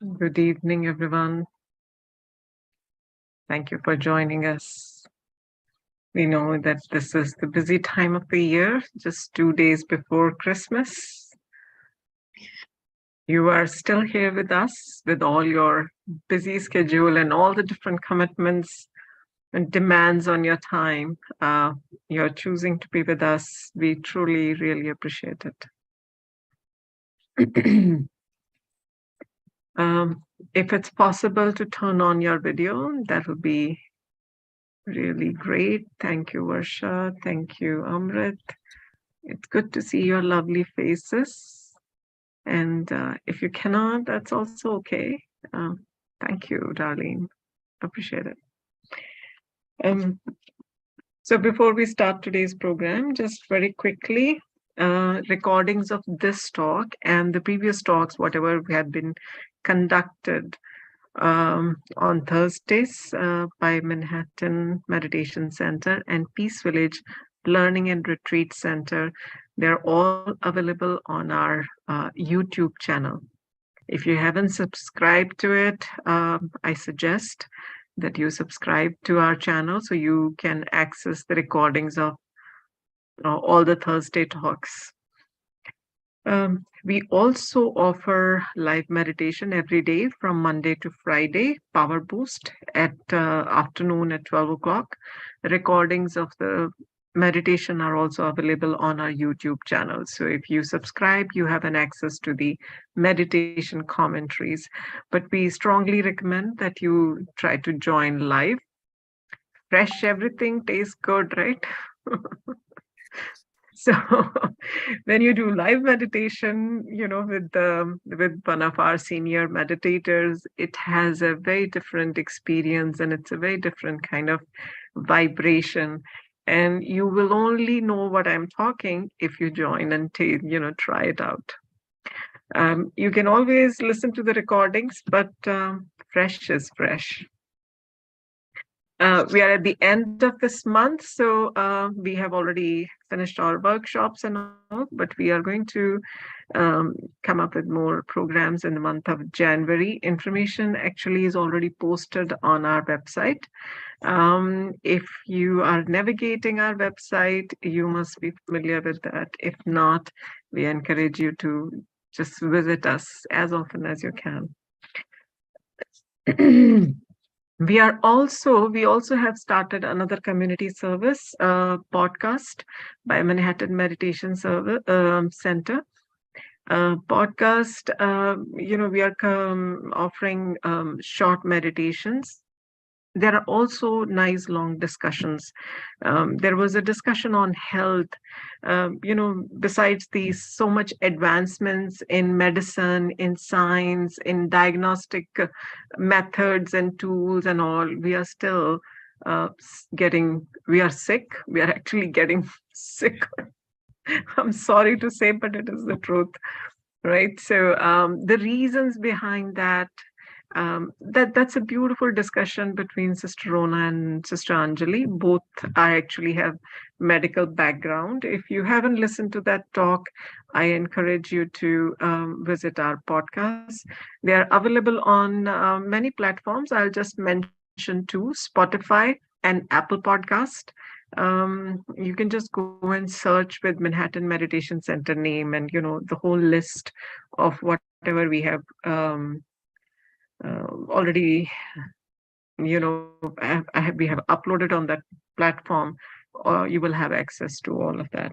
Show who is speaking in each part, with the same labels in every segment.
Speaker 1: Good evening, everyone. Thank you for joining us. We know that this is the busy time of the year, just 2 days before Christmas. You are still here with us with all your busy schedule and all the different commitments and demands on your time. You're choosing to be with us. We truly, really appreciate it. If it's possible to turn on your video, that would be really great. Thank you, Varsha. Thank you, Amrit. It's good to see your lovely faces. And if you cannot, that's also okay. Thank you, Darlene. Appreciate it. So before we start today's program, just very quickly, recordings of this talk and the previous talks, whatever had been conducted on Thursdays by Manhattan Meditation Center and Peace Village Learning and Retreat Center. They're all available on our YouTube channel. If you haven't subscribed to it, I suggest that you subscribe to our channel so you can access the recordings of all the Thursday talks. We also offer live meditation every day from Monday to Friday, Power Boost at afternoon at 12 o'clock. Recordings of the meditation are also available on our YouTube channel. So if you subscribe, you have an access to the meditation commentaries. But we strongly recommend that you try to join live. Fresh everything tastes good, right? So when you do live meditation, with one of our senior meditators, it has a very different experience and it's a very different kind of vibration. And you will only know what I'm talking if you join and try it out. You can always listen to the recordings, but fresh is fresh. We are at the end of this month, so we have already finished our workshops and all, but we are going to come up with more programs in the month of January. Information actually is already posted on our website. If you are navigating our website, you must be familiar with that. If not, we encourage you to just visit us as often as you can. We also have started another community service podcast by Manhattan Meditation Center. Podcast, we are offering short meditations. There are also nice long discussions. There was a discussion on health. Besides these so much advancements in medicine, in science, in diagnostic methods and tools and all, we are still we are sick. We are actually getting sick. I'm sorry to say, but it is the truth, right? So the reasons behind that, that's a beautiful discussion between Sister Rona and Sister Anjali. Both I actually have medical background. If you haven't listened to that talk, I encourage you to visit our podcast. They are available on many platforms. I'll just mention two: Spotify and Apple Podcast. You can just go and search with Manhattan Meditation Center name, and the whole list of whatever we have already we have uploaded on that platform, or you will have access to all of that.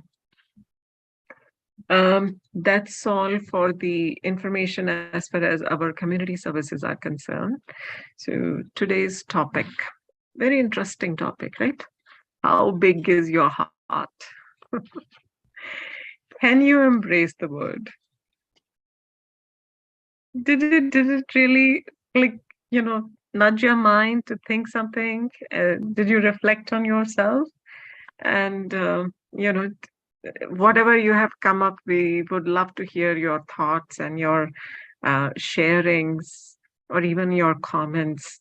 Speaker 1: That's all for the information as far as our community services are concerned. So today's topic, very interesting topic, right? How big is your heart? Can you embrace the word? Did it really nudge your mind to think something? Did you reflect on yourself? And whatever you have come up, we would love to hear your thoughts and your sharings or even your comments.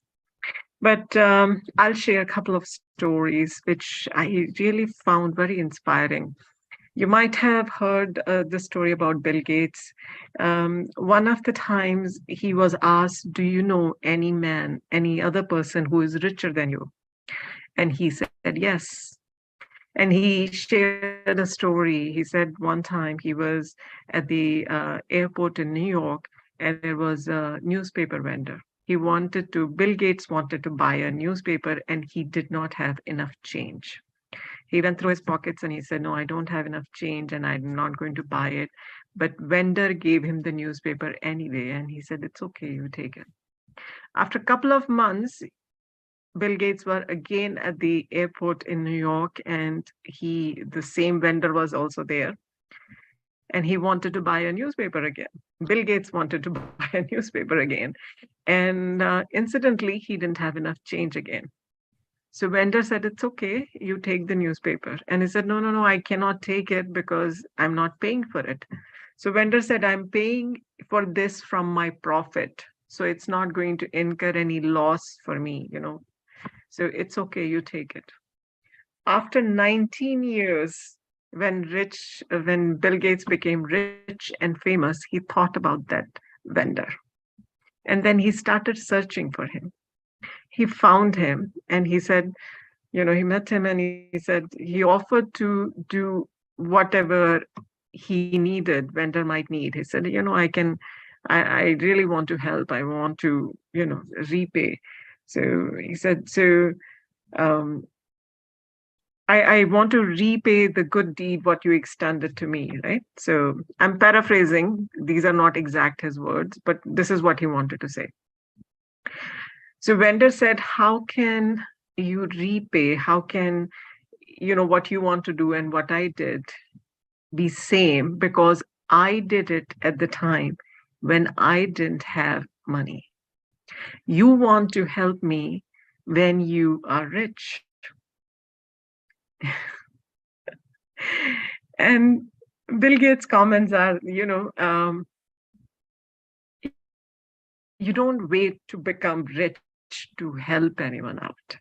Speaker 1: But I'll share a couple of stories which I really found very inspiring. You might have heard the story about Bill Gates. One of the times he was asked, "Do you know any man, any other person who is richer than you?" And he said, "Yes." And he shared a story. He said one time he was at the airport in New York, and there was a newspaper vendor. Bill Gates wanted to buy a newspaper, and he did not have enough change. He went through his pockets and he said, "No, I don't have enough change and I'm not going to buy it." But vendor gave him the newspaper anyway, and he said, "It's okay, you take it." After a couple of months, Bill Gates were again at the airport in New York, and the same vendor was also there, and he wanted to buy a newspaper again. Bill Gates wanted to buy a newspaper again, and incidentally, he didn't have enough change again. So vendor said, "It's okay, you take the newspaper." And he said, "No, no, no, I cannot take it because I'm not paying for it." So vendor said, "I'm paying for this from my profit. So it's not going to incur any loss for me. So it's okay, you take it." After 19 years, when Bill Gates became rich and famous, he thought about that vendor. And then he started searching for him. He found him and he said, he met him and he said he offered to do whatever he needed, vendor might need. He said, I really want to help. I want to, repay. So he said, um, I want to repay the good deed what you extended to me, right? So I'm paraphrasing. These are not exact his words, but this is what he wanted to say. So vendor said, "How can you repay? How can, what you want to do and what I did be same? Because I did it at the time when I didn't have money. You want to help me when you are rich." And Bill Gates' comments are, you don't wait to become rich to help anyone out.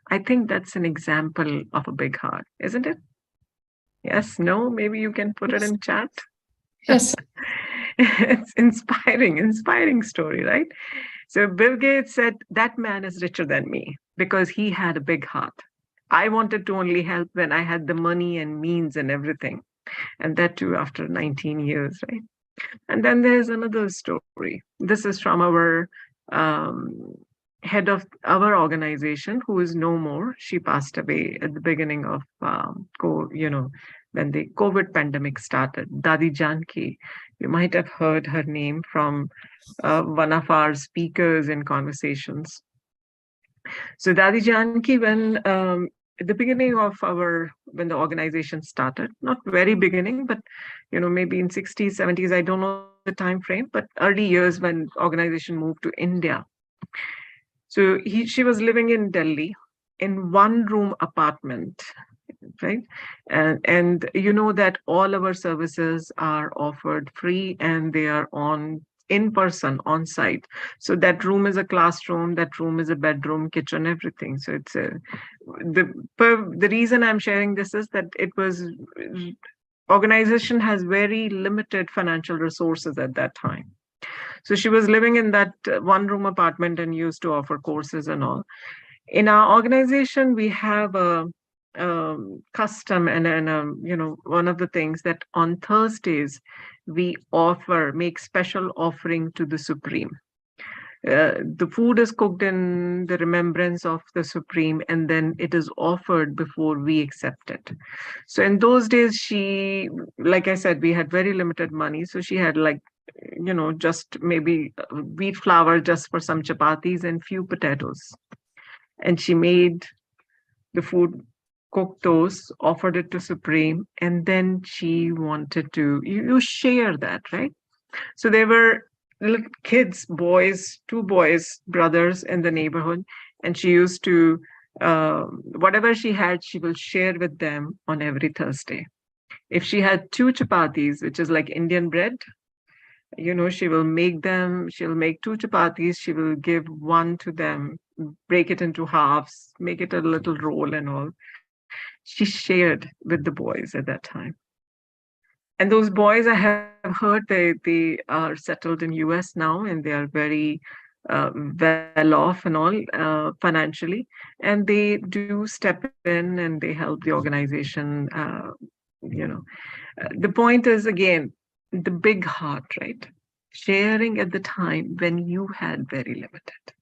Speaker 1: I think that's an example of a big heart, isn't it? Yes, no, maybe you can put it
Speaker 2: Yes.
Speaker 1: in chat.
Speaker 2: Yes.
Speaker 1: It's inspiring story, right? So Bill Gates said, "That man is richer than me because he had a big heart. I wanted to only help when I had the money and means and everything. And that too after 19 years, right?" And then there's another story. This is from our um, head of our organization, who is no more. She passed away at the beginning of, when the COVID pandemic started. Dadi Janki, you might have heard her name from one of our speakers in conversations. So Dadi Janki, at the beginning of when the organization started, not very beginning, but maybe in 60s, 70s, I don't know the time frame, but early years when organization moved to India. So she was living in Delhi in one room apartment, right? And you know that all our services are offered free and they are on in person on site. So that room is a classroom, that room is a bedroom, kitchen, everything. So it's the reason I'm sharing this is that it was organization has very limited financial resources at that time. So she was living in that one room apartment and used to offer courses and all. In our organization, we have a custom and one of the things that on Thursdays we make special offering to the Supreme. The food is cooked in the remembrance of the Supreme, and then it is offered before we accept it. So in those days, like I said, we had very limited money. So she had like, just maybe wheat flour just for some chapatis and few potatoes. And she made the food, cooked those, offered it to Supreme, and then she wanted to, you share that, right? So there were little kids, boys, two boys, brothers in the neighborhood, and she used to, whatever she had, she will share with them on every Thursday. If she had two chapatis, which is like Indian bread, she'll make two chapatis, she will give one to them, break it into halves, make it a little roll and all. She shared with the boys at that time. And those boys, I have heard they are settled in US now, and they are very well off and all financially, and they do step in and they help the organization. You know, the point is again the big heart, right? Sharing at the time when you had very limited,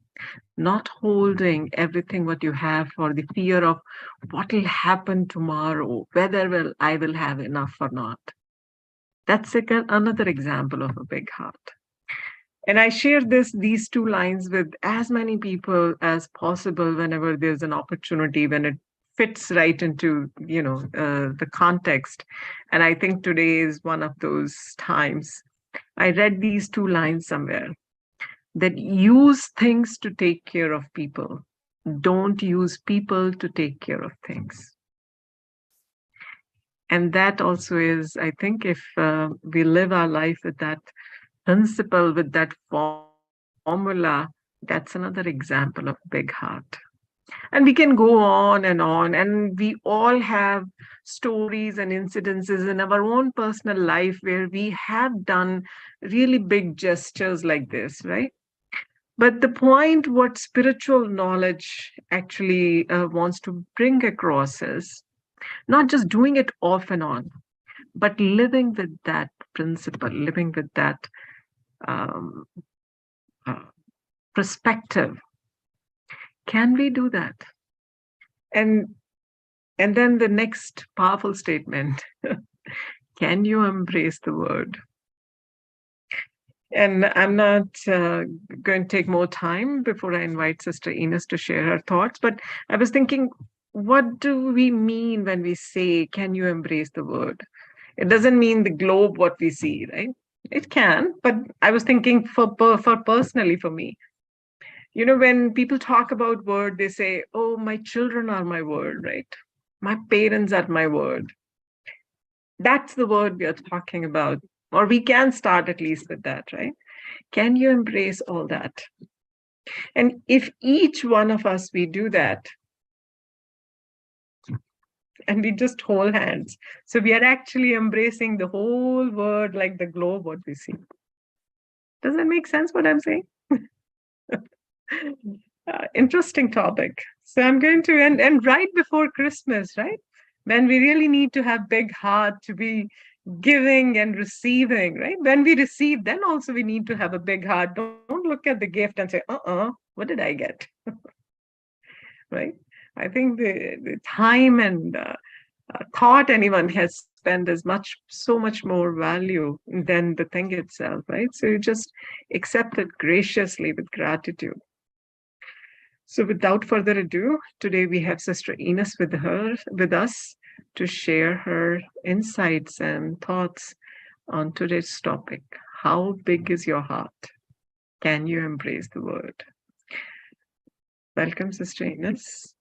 Speaker 1: not holding everything what you have for the fear of what will happen tomorrow, whether I will have enough or not. That's another example of a big heart. And I share these two lines with as many people as possible whenever there's an opportunity, when it fits right into the context. And I think today is one of those times. I read these two lines somewhere, that use things to take care of people. Don't use people to take care of things. And that also is, I think, if we live our life with that principle, with that formula, that's another example of big heart. And we can go on, and we all have stories and incidences in our own personal life where we have done really big gestures like this, right? But the point, what spiritual knowledge actually wants to bring across is not just doing it off and on, but living with that principle, living with that um, uh, perspective. Can we do that? And and then the next powerful statement: can you embrace the word? And I'm not going to take more time before I invite Sister Ines to share her thoughts. But I was thinking, what do we mean when we say, can you embrace the word? It doesn't mean the globe, what we see, right? It can, but I was thinking for personally for me, when people talk about word, they say, oh, my children are my word, right? My parents are my word. That's the word we are talking about. Or we can start at least with that, right? Can you embrace all that? And if each one of us, we do that, and we just hold hands, so we are actually embracing the whole world like the globe, what we see. Does that make sense what I'm saying? Interesting topic. So I'm going to, and right before Christmas, right? When we really need to have big heart to be giving and receiving, right? When we receive, then also we need to have a big heart. Don't look at the gift and say, what did I get? Right? I think the time and thought anyone has spent is so much more value than the thing itself, right? So you just accept it graciously with gratitude. So without further ado, today we have Sister Ines with us to share her insights and thoughts on today's topic. How big is your heart? Can you embrace the word? Welcome, Sister Ines.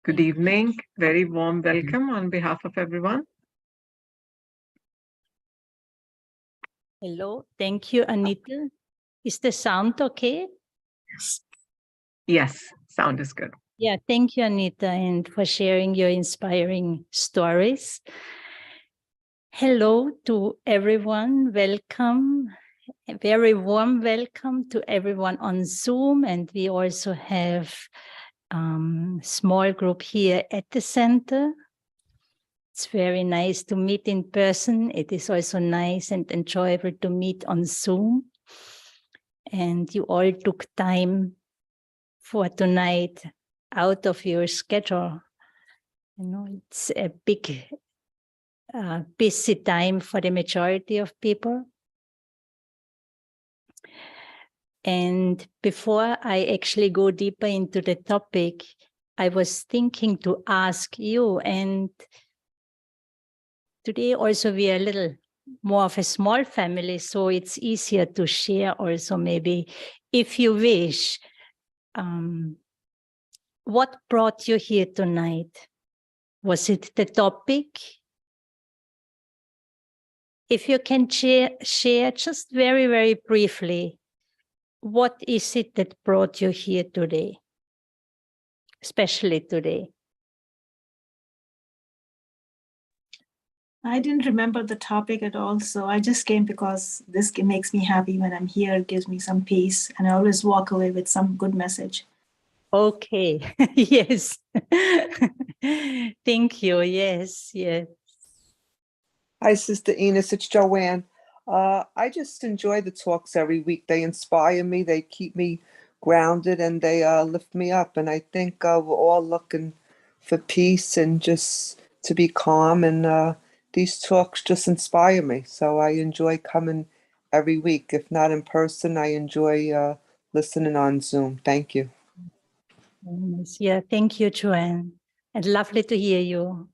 Speaker 1: Good evening. Very warm welcome on behalf of everyone.
Speaker 2: Hello. Thank you, Anita. Is the sound okay?
Speaker 1: Yes, sound is good.
Speaker 2: Yeah, thank you, Anita, and for sharing your inspiring stories. Hello to everyone. Welcome. A very warm welcome to everyone on Zoom. And we also have small group here at the center. It's very nice to meet in person. It is also nice and enjoyable to meet on Zoom. And you all took time for tonight out of your schedule. It's a big, busy time for the majority of people. And before I actually go deeper into the topic, I was thinking to ask you, and today also we are a little more of a small family, so it's easier to share also maybe, if you wish, what brought you here tonight? Was it the topic? If you can share just very, very briefly, what is it that brought you here today, especially today?
Speaker 3: I didn't remember the topic at all, so I just came because this makes me happy when I'm here. It gives me some peace, and I always walk away with some good message.
Speaker 2: Okay. Yes. Thank you. Yes. Yes.
Speaker 4: Hi, Sister Enos. It's Joanne. I just enjoy the talks every week. They inspire me. They keep me grounded, and they lift me up. And I think we're all looking for peace and just to be calm. And these talks just inspire me. So I enjoy coming every week. If not in person, I enjoy listening on Zoom. Thank you.
Speaker 2: Yes. Yeah. Thank you, Joanne. And lovely to hear you.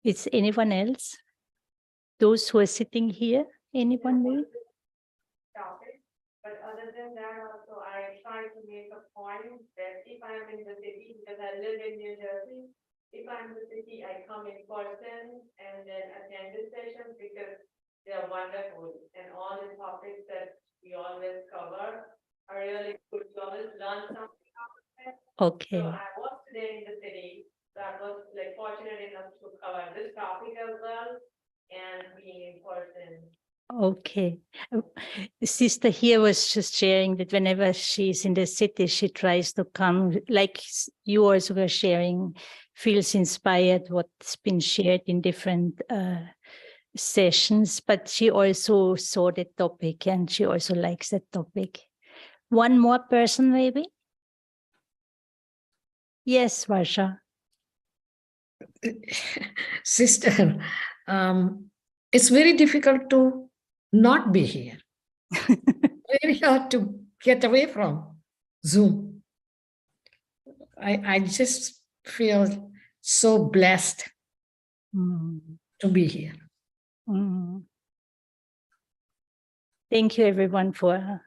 Speaker 2: Is anyone else? Those who are sitting here? Anyone maybe?
Speaker 1: Topic, but other than that, also I try to make a point that if I'm in the city, because I live in New Jersey, if I'm in the city, I come in person and then attend the sessions because they are wonderful and all the topics that we always cover are really good. You always learn something out of it.
Speaker 2: Okay.
Speaker 1: So I was today in the city, so I was like fortunate enough to cover this topic as well and being in person.
Speaker 2: Okay. Sister here was just sharing that whenever she's in the city, she tries to come, like you also were sharing, feels inspired what's been shared in different sessions, but she also saw the topic and she also likes that topic. One more person maybe? Yes, Varsha.
Speaker 5: Sister, it's very difficult to not be here. Very hard to get away from Zoom. I just feel so blessed to be here.
Speaker 2: Thank you everyone for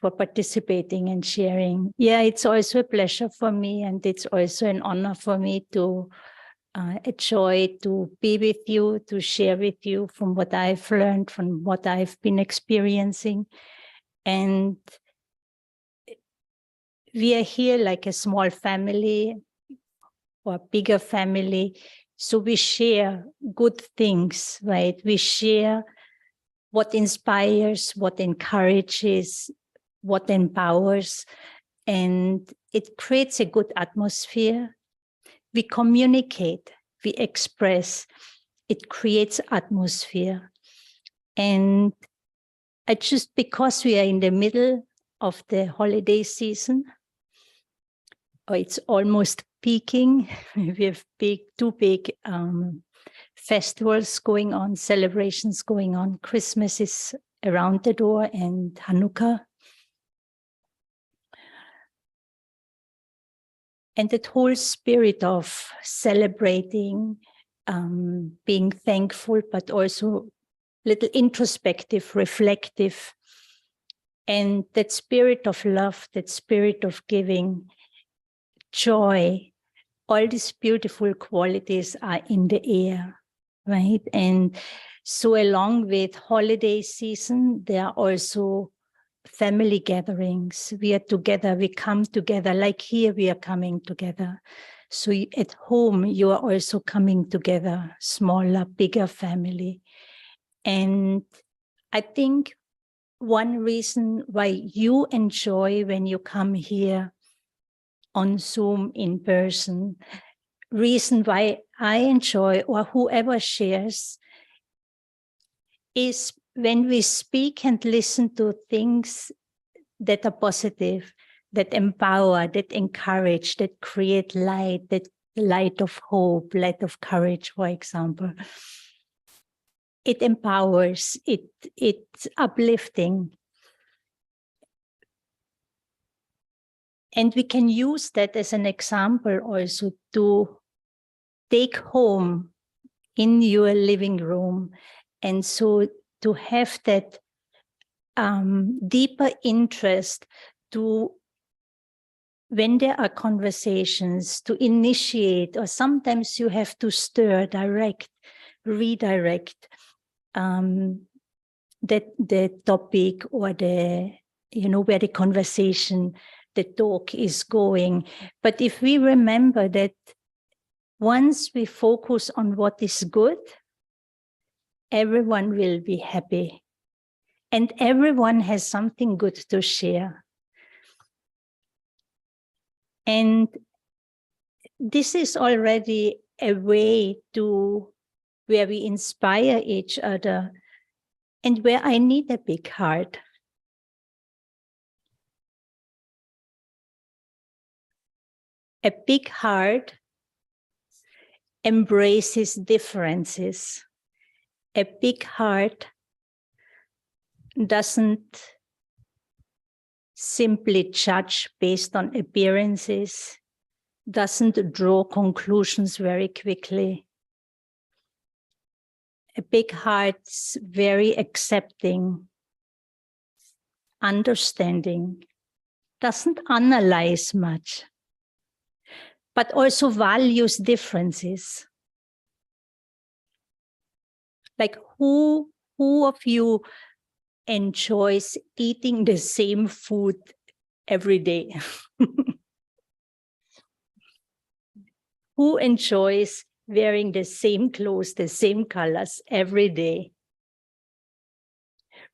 Speaker 2: participating and sharing. Yeah, it's also a pleasure for me and it's also an honor for me to a joy to be with you, to share with you from what I've learned, from what I've been experiencing. And we are here like a small family or a bigger family. So we share good things, right? We share what inspires, what encourages, what empowers, and it creates a good atmosphere. We communicate, we express, it creates atmosphere. And because we are in the middle of the holiday season, or it's almost peaking, we have two big festivals going on, celebrations going on. Christmas is around the door and Hanukkah. And that whole spirit of celebrating, being thankful, but also little introspective, reflective, and that spirit of love, that spirit of giving, joy, all these beautiful qualities are in the air, right? And so along with holiday season, there are also family gatherings. We are together, we come together, like here we are coming together. So at home, you are also coming together, smaller, bigger family. And I think one reason why you enjoy when you come here on Zoom in person, reason why I enjoy or whoever shares is when we speak and listen to things that are positive, that empower, that encourage, that create light, that light of hope, light of courage, for example. It empowers, it's uplifting. And we can use that as an example also to take home in your living room. And so to have that deeper interest to, when there are conversations, to initiate, or sometimes you have to stir, direct, redirect the topic or the, where the conversation, the talk is going. But if we remember that once we focus on what is good, everyone will be happy. And everyone has something good to share. And this is already a way to where we inspire each other and where I need a big heart. A big heart embraces differences. A big heart doesn't simply judge based on appearances, doesn't draw conclusions very quickly. A big heart's very accepting, understanding, doesn't analyze much, but also values differences. Like who of you enjoys eating the same food every day? Who enjoys wearing the same clothes, the same colors every day?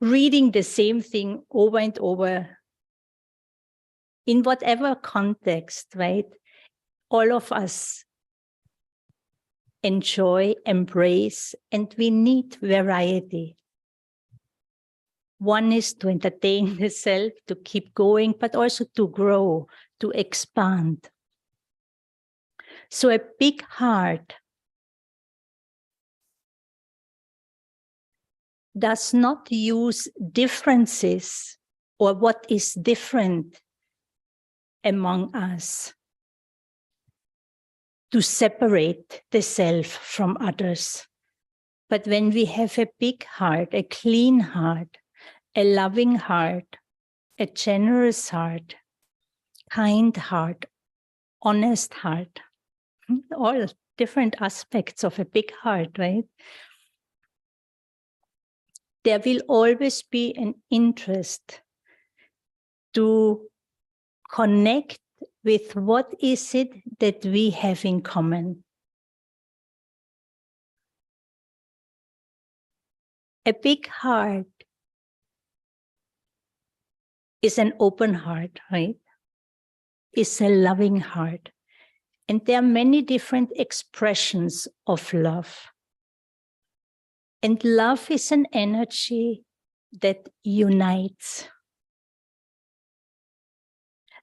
Speaker 2: Reading the same thing over and over in whatever context, right? All of us enjoy, embrace, and we need variety. One is to entertain the self, to keep going, but also to grow, to expand. So a big heart does not use differences or what is different among us to separate the self from others. But when we have a big heart, a clean heart, a loving heart, a generous heart, kind heart, honest heart, all different aspects of a big heart, right? There will always be an interest to connect with what is it that we have in common. A big heart is an open heart, right? It's a loving heart. And there are many different expressions of love. And love is an energy that unites.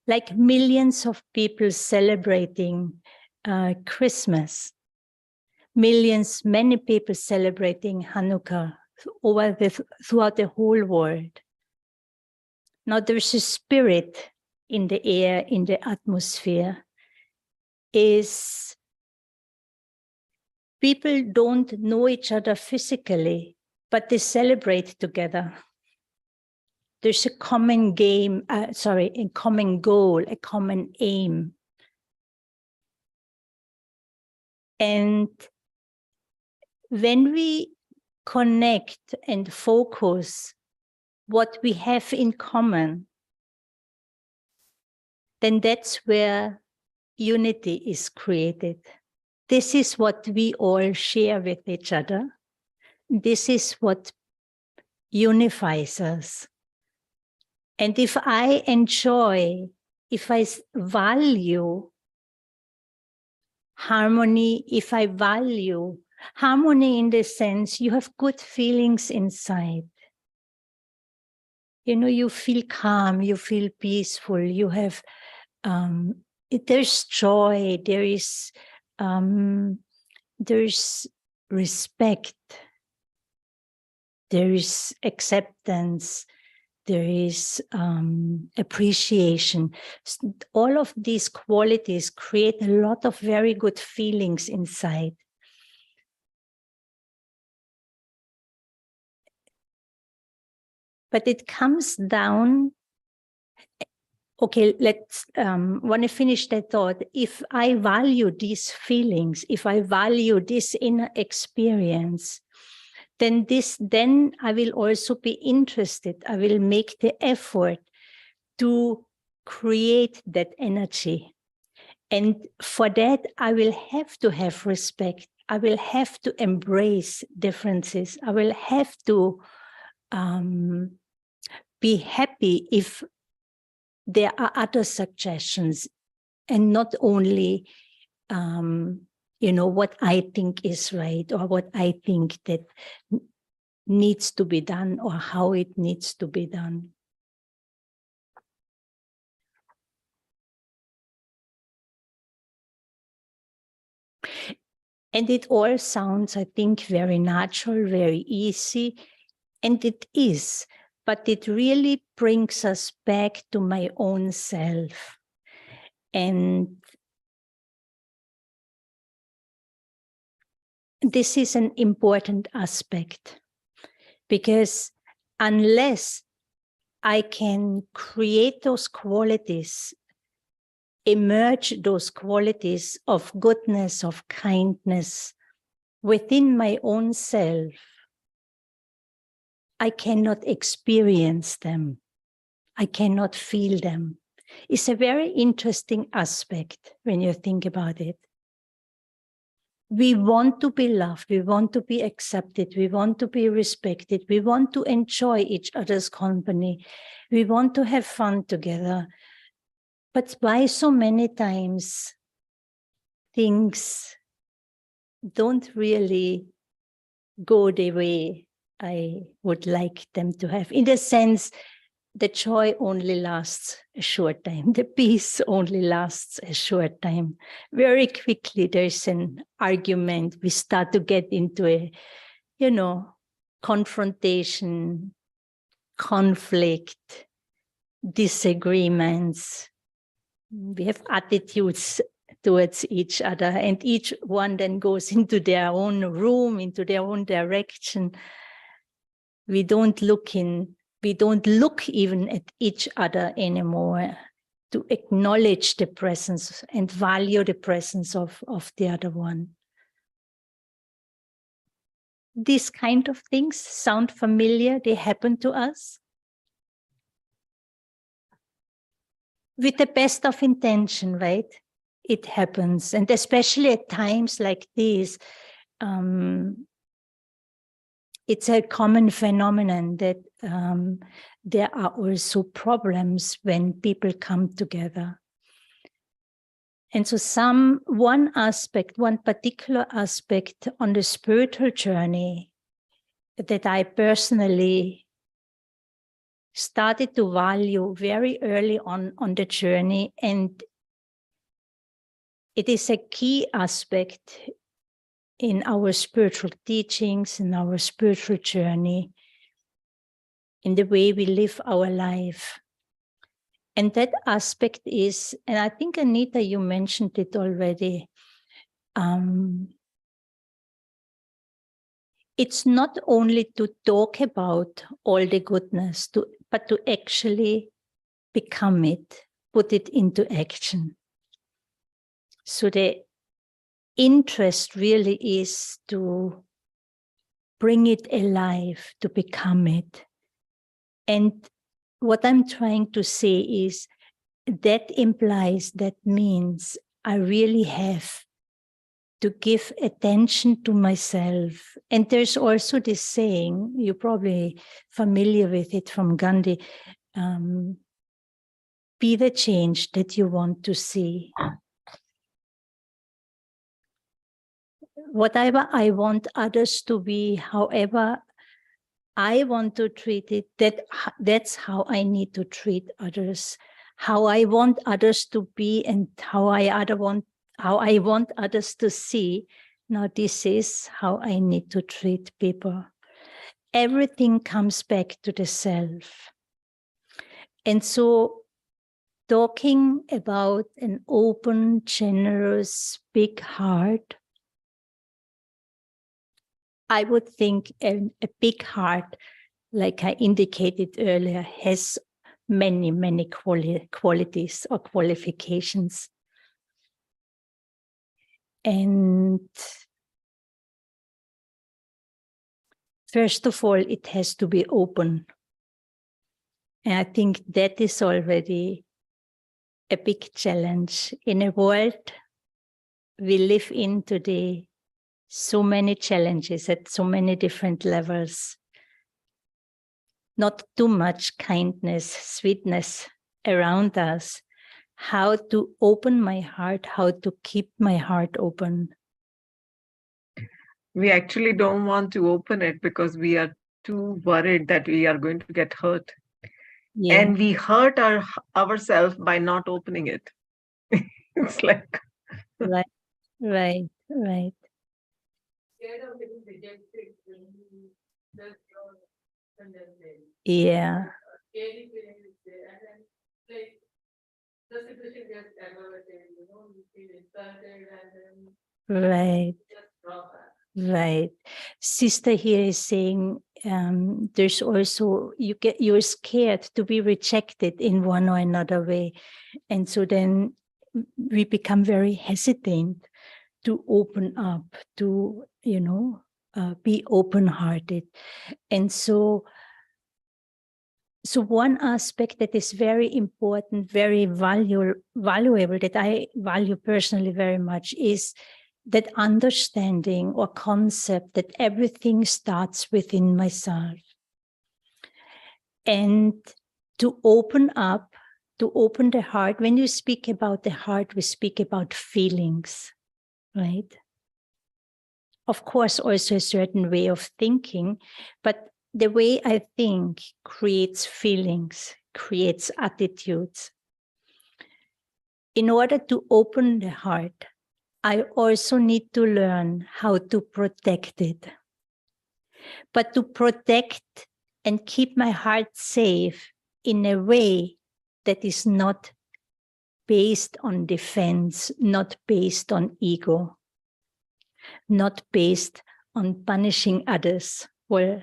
Speaker 2: Like millions of people celebrating Christmas, many people celebrating Hanukkah throughout the whole world. Now there's a spirit in the air, in the atmosphere. Is people don't know each other physically, but they celebrate together. There's a common a common goal, a common aim. And when we connect and focus what we have in common, then that's where unity is created. This is what we all share with each other. This is what unifies us. And if I enjoy, if I value harmony, if I value harmony in the sense you have good feelings inside, you know, you feel calm, you feel peaceful, you have, there's joy, there's respect, there is acceptance, there is appreciation. All of these qualities create a lot of very good feelings inside. But it comes down, okay, let's, when I finish that thought, if I value these feelings, if I value this inner experience, then I will also be interested. I will make the effort to create that energy. And for that, I will have to have respect. I will have to embrace differences. I will have to be happy if there are other suggestions and not only, what I think is right or what I think that needs to be done or how it needs to be done. And it all sounds, I think, very natural, very easy, and it is, but it really brings us back to my own self. And this is an important aspect, because unless I can create those qualities, emerge those qualities of goodness, of kindness within my own self, I cannot experience them. I cannot feel them. It's a very interesting aspect when you think about it. We want to be loved, we want to be accepted, we want to be respected, we want to enjoy each other's company, we want to have fun together. But why so many times things don't really go the way I would like them to have? In the sense, the joy only lasts a short time. The peace only lasts a short time. Very quickly, there's an argument. We start to get into a, confrontation, conflict, disagreements. We have attitudes towards each other, and each one then goes into their own room, into their own direction. We don't look even at each other anymore to acknowledge the presence and value the presence of the other one. These kind of things sound familiar. They happen to us. With the best of intention, right? It happens. And especially at times like these, it's a common phenomenon that there are also problems when people come together. And so one particular aspect on the spiritual journey that I personally started to value very early on the journey, and it is a key aspect in our spiritual teachings, in our spiritual journey, in the way we live our life. And that aspect is, and I think, Anita, you mentioned it already, it's not only to talk about all the goodness, but to actually become it, put it into action. So the interest really is to bring it alive, to become it. And what I'm trying to say is that means I really have to give attention to myself. And there's also this saying, you're probably familiar with it from Gandhi, be the change that you want to see. Whatever I want others to be, however I want to treat it, that's how I need to treat others. How I want others to be and how I want others to see. Now this is how I need to treat people. Everything comes back to the self. And so talking about an open, generous, big heart, I would think a big heart, like I indicated earlier, has many, many qualities or qualifications. And first of all, it has to be open. And I think that is already a big challenge in a world we live in today. So many challenges at so many different levels. Not too much kindness, sweetness around us. How to open my heart, how to keep my heart open.
Speaker 1: We actually don't want to open it because we are too worried that we are going to get hurt.
Speaker 2: Yeah.
Speaker 1: And we hurt ourselves by not opening it. It's like,
Speaker 2: Right, right, right. Yeah. Right. Right. Sister here is saying there's also you're scared to be rejected in one or another way. And so then we become very hesitant to open up, to, be open-hearted. And so one aspect that is very important, very valuable, that I value personally very much is that understanding or concept that everything starts within myself. And to open up, to open the heart. When you speak about the heart, we speak about feelings, right? Of course, also a certain way of thinking, but the way I think creates feelings, creates attitudes. In order to open the heart, I also need to learn how to protect it. But to protect and keep my heart safe in a way that is not based on defense, not based on ego, not based on punishing others. Well,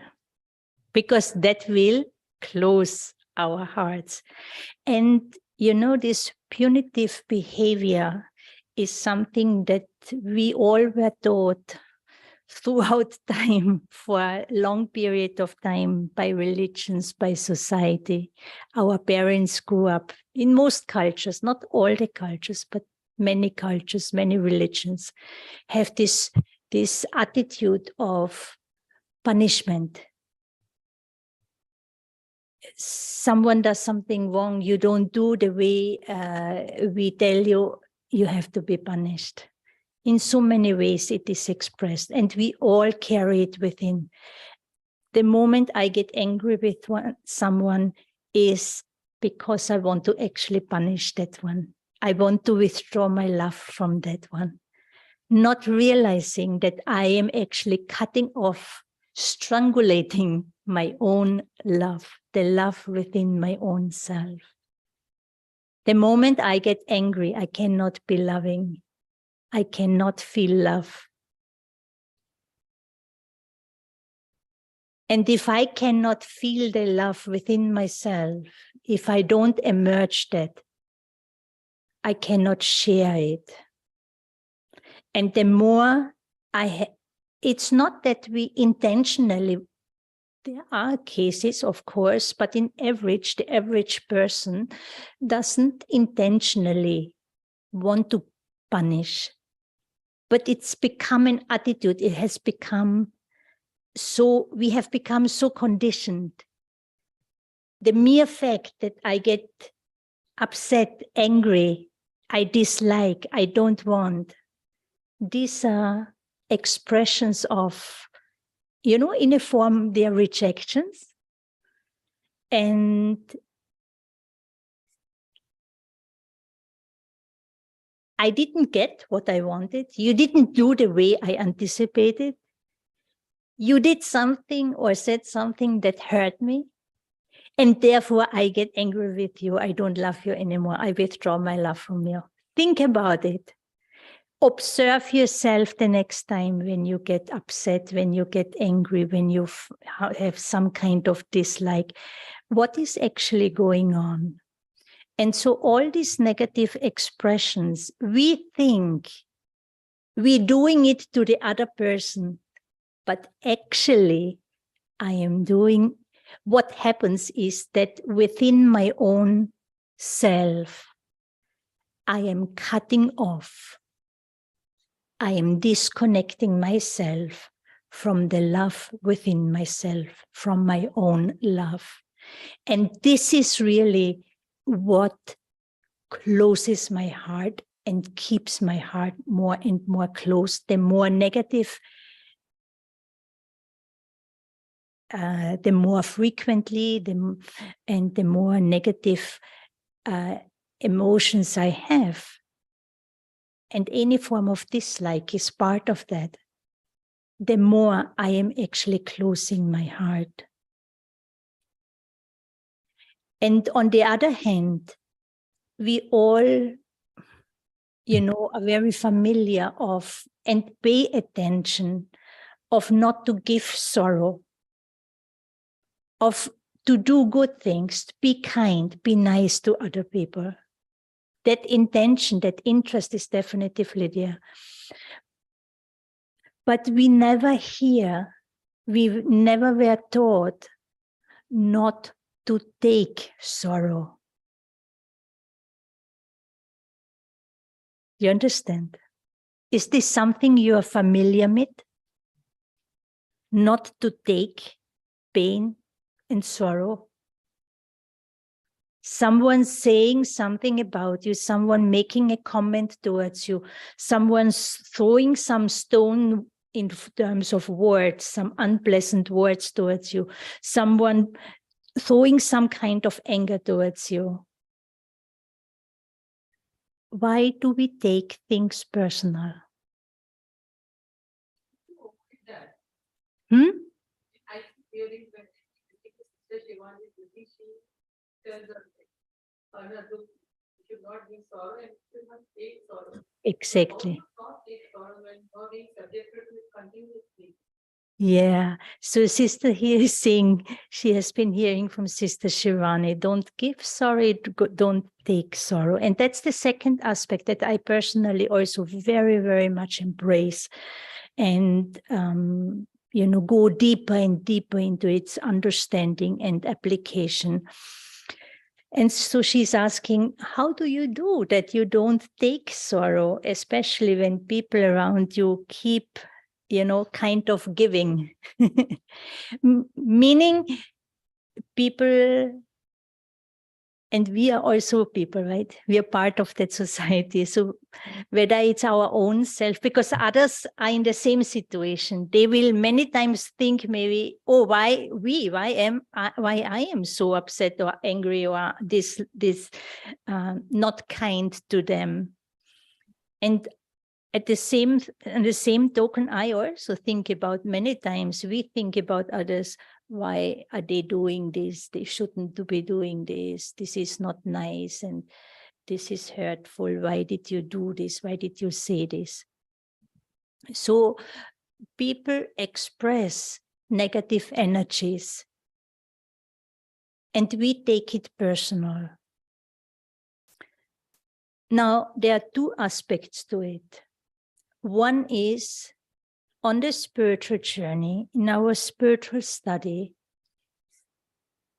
Speaker 2: because that will close our hearts. And this punitive behavior is something that we all were taught throughout time, for a long period of time, by religions, by society. Our parents grew up in most cultures, not all the cultures, but many cultures, many religions have this attitude of punishment. Someone does something wrong, you don't do the way we tell you, you have to be punished. In so many ways it is expressed, and we all carry it within. The moment I get angry with someone is because I want to actually punish that one. I want to withdraw my love from that one, not realizing that I am actually cutting off, strangulating my own love, the love within my own self. The moment I get angry, I cannot be loving. I cannot feel love. And if I cannot feel the love within myself, if I don't emerge that, I cannot share it. And the more it's not that we intentionally, there are cases, of course, but in average, the average person doesn't intentionally want to punish. But it's become an attitude. It has become so, we have become so conditioned. The mere fact that I get upset, angry, I dislike, I don't want, these are expressions of, in a form, they are rejections. And I didn't get what I wanted. You didn't do the way I anticipated. You did something or said something that hurt me. And therefore, I get angry with you. I don't love you anymore. I withdraw my love from you. Think about it. Observe yourself the next time when you get upset, when you get angry, when you have some kind of dislike. What is actually going on? And so all these negative expressions, we think we're doing it to the other person, but actually I am doing, what happens is that within my own self, I am cutting off. I am disconnecting myself from the love within myself, from my own love. And this is really what closes my heart and keeps my heart more and more closed. The more negative, the more frequently, the more negative emotions I have. And any form of dislike is part of that. The more I am actually closing my heart. And on the other hand, we all, are very familiar of and pay attention of not to give sorrow, of to do good things, to be kind, be nice to other people. That intention, that interest is definitively there. But we never were taught not to take sorrow. You understand? Is this something you are familiar with? Not to take pain and sorrow? Someone saying something about you, someone making a comment towards you, someone throwing some stone in terms of words, some unpleasant words towards you, someone throwing some kind of anger towards you. Why do we take things personal? Hmm?
Speaker 6: I during when Sister Shivani is busy, she tells us, you should not be sorrow and you should not take sorrow.
Speaker 2: Exactly.
Speaker 6: Not take sorrow when not being subjected to it continuously.
Speaker 2: Yeah. So sister here is saying she has been hearing from Sister Shivani, don't give sorrow, don't take sorrow. And that's the second aspect that I personally also very, very much embrace. And go deeper and deeper into its understanding and application. And so she's asking, how do you do that you don't take sorrow, especially when people around you keep, kind of giving? Meaning people, and we are also people, right? We are part of that society. So whether it's our own self, because others are in the same situation, they will many times think maybe, oh, why I am so upset or angry or this not kind to them. And at the same token, I also think about many times we think about others. Why are they doing this? They shouldn't be doing this. This is not nice and this is hurtful. Why did you do this? Why did you say this? So people express negative energies and we take it personal. Now, there are two aspects to it. One is on the spiritual journey, in our spiritual study,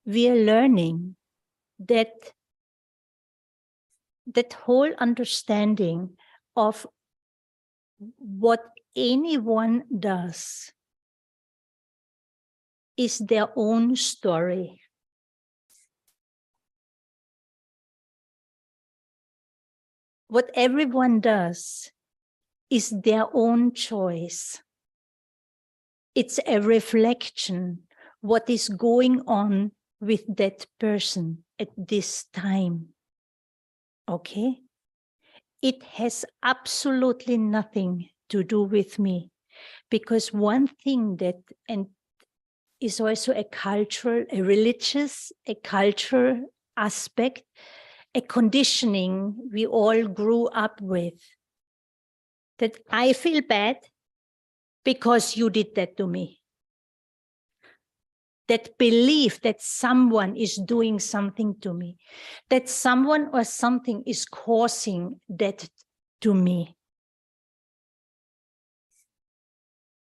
Speaker 2: we are learning that whole understanding of what anyone does is their own story. What everyone does is their own choice. It's a reflection what is going on with that person at this time. Okay? It has absolutely nothing to do with me, because one thing that and is also a cultural, a religious, a cultural aspect, a conditioning we all grew up with, that I feel bad because you did that to me. That belief that someone is doing something to me, that someone or something is causing that to me.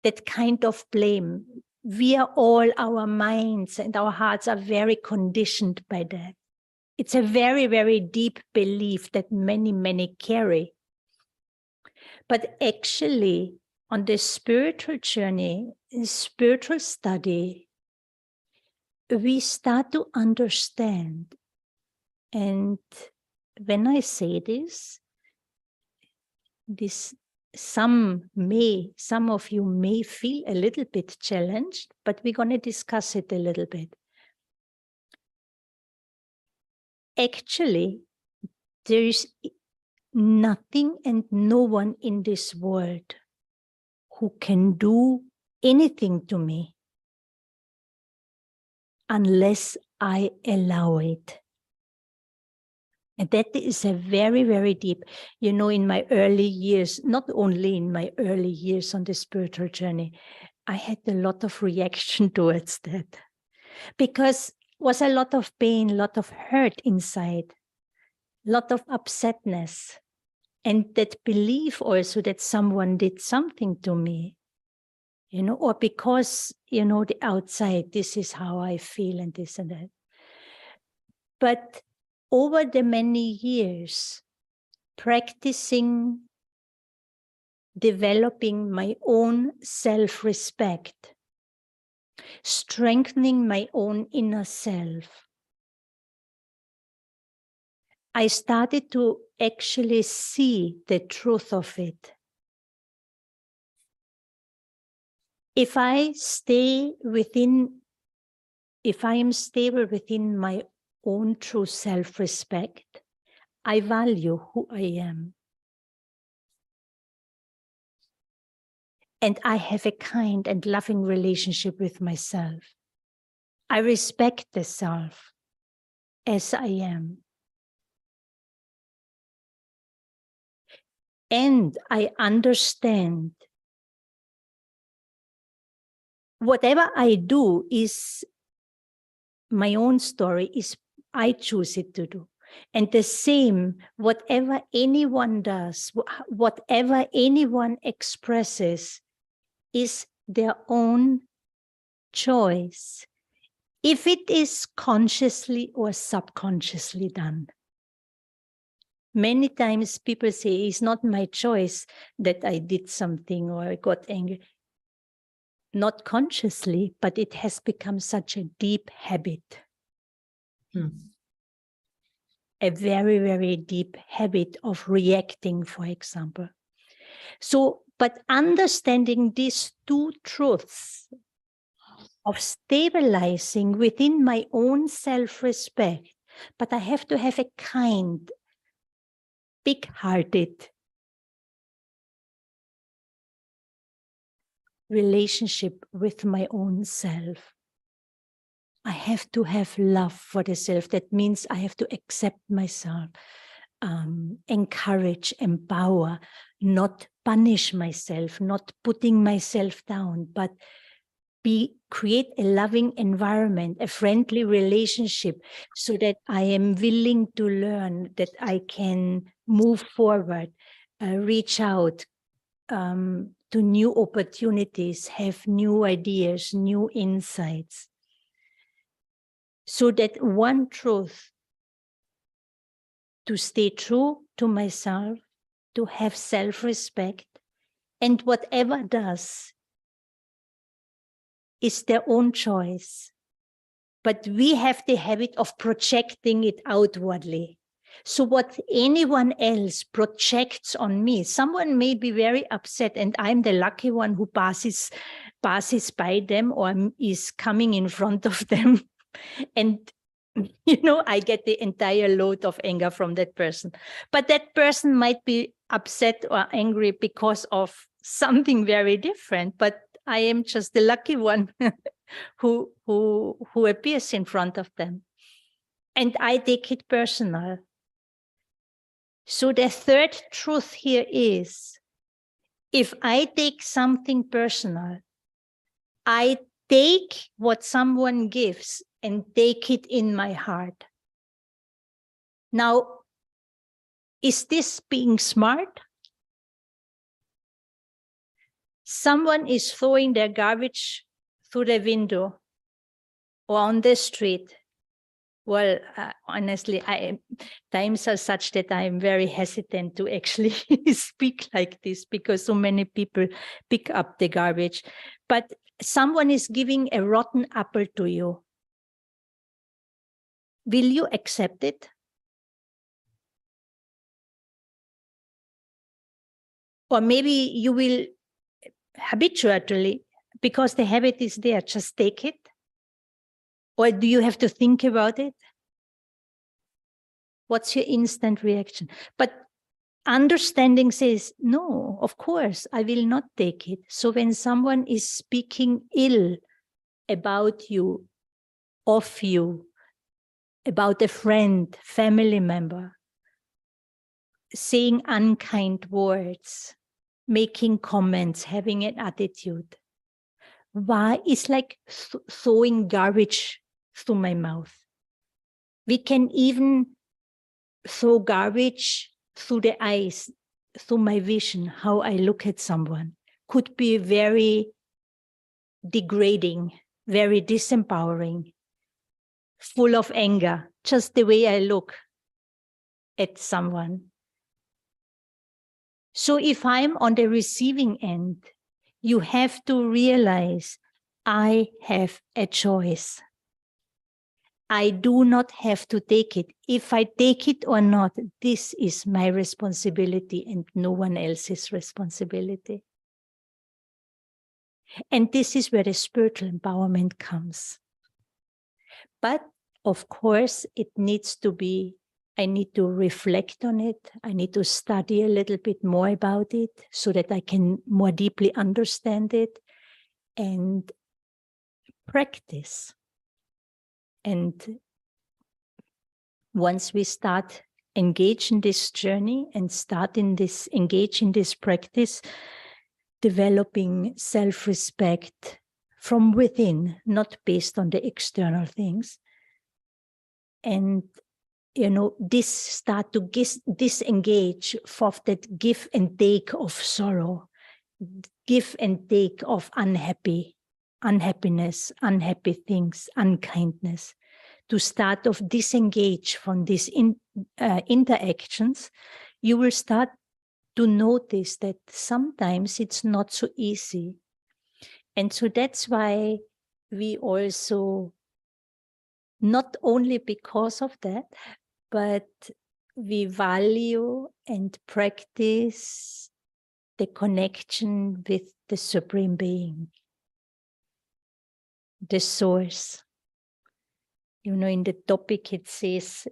Speaker 2: That kind of blame, we are all, our minds and our hearts are very conditioned by that. It's a very, very deep belief that many, many carry. But actually, on the spiritual journey, in spiritual study, we start to understand. And when I say this, some of you may feel a little bit challenged, but we're going to discuss it a little bit. Actually, there is nothing and no one in this world who can do anything to me unless I allow it. And that is a very, very deep, in my early years, not only in my early years on the spiritual journey, I had a lot of reaction towards that because was a lot of pain, a lot of hurt inside, a lot of upsetness, and that belief also that someone did something to me, or because, the outside, this is how I feel and this and that. But over the many years, practicing, developing my own self-respect, strengthening my own inner self, I started to actually see the truth of it. If I am stable within my own true self-respect, I value who I am. And I have a kind and loving relationship with myself. I respect the self as I am. And I understand whatever I do is my own story, is I choose it to do. And the same, whatever anyone does, whatever anyone expresses is their own choice, if it is consciously or subconsciously done. Many times people say, it's not my choice that I did something or I got angry. Not consciously, but it has become such a deep habit. A very, very deep habit of reacting, for example. So, but understanding these two truths of stabilizing within my own self-respect, but I have to have a kind, big-hearted relationship with my own self. I have to have love for the self. That means I have to accept myself, encourage, empower, not punish myself, not putting myself down, but create a loving environment, a friendly relationship, so that I am willing to learn, that I can move forward, reach out to new opportunities, have new ideas, new insights. So that one truth, to stay true to myself, to have self-respect, and whatever does is their own choice. But we have the habit of projecting it outwardly. So what anyone else projects on me, someone may be very upset and I'm the lucky one who passes by them or is coming in front of them. And, I get the entire load of anger from that person. But that person might be upset or angry because of something very different. But I am just the lucky one who appears in front of them. And I take it personal. So the third truth here is, if I take something personal, I take what someone gives and take it in my heart. Now, is this being smart? Someone is throwing their garbage through the window or on the street. Well, honestly, times are such that I'm very hesitant to actually speak like this because so many people pick up the garbage. But someone is giving a rotten apple to you. Will you accept it? Or maybe you will habitually, because the habit is there, just take it? Or do you have to think about it? What's your instant reaction? But understanding says, no, of course, I will not take it. So when someone is speaking ill about you, of you, about a friend, family member, saying unkind words, making comments, having an attitude, why it's like throwing garbage through my mouth. We can even throw garbage through the eyes, through my vision, how I look at someone could be very degrading, very disempowering, full of anger, just the way I look at someone. So if I'm on the receiving end, you have to realize I have a choice. I do not have to take it. If I take it or not, this is my responsibility and no one else's responsibility. And this is where the spiritual empowerment comes. But of course, it needs to be, I need to reflect on it. I need to study a little bit more about it so that I can more deeply understand it and practice. And once we start engage in this journey and engage in this practice, developing self-respect from within, not based on the external things. And, this start to disengage from that give and take of sorrow, give and take of unhappiness, unhappy things, unkindness, to start of disengage from these interactions, you will start to notice that sometimes it's not so easy. And so that's why we also, not only because of that, but we value and practice the connection with the Supreme Being, the Source. In the topic it says,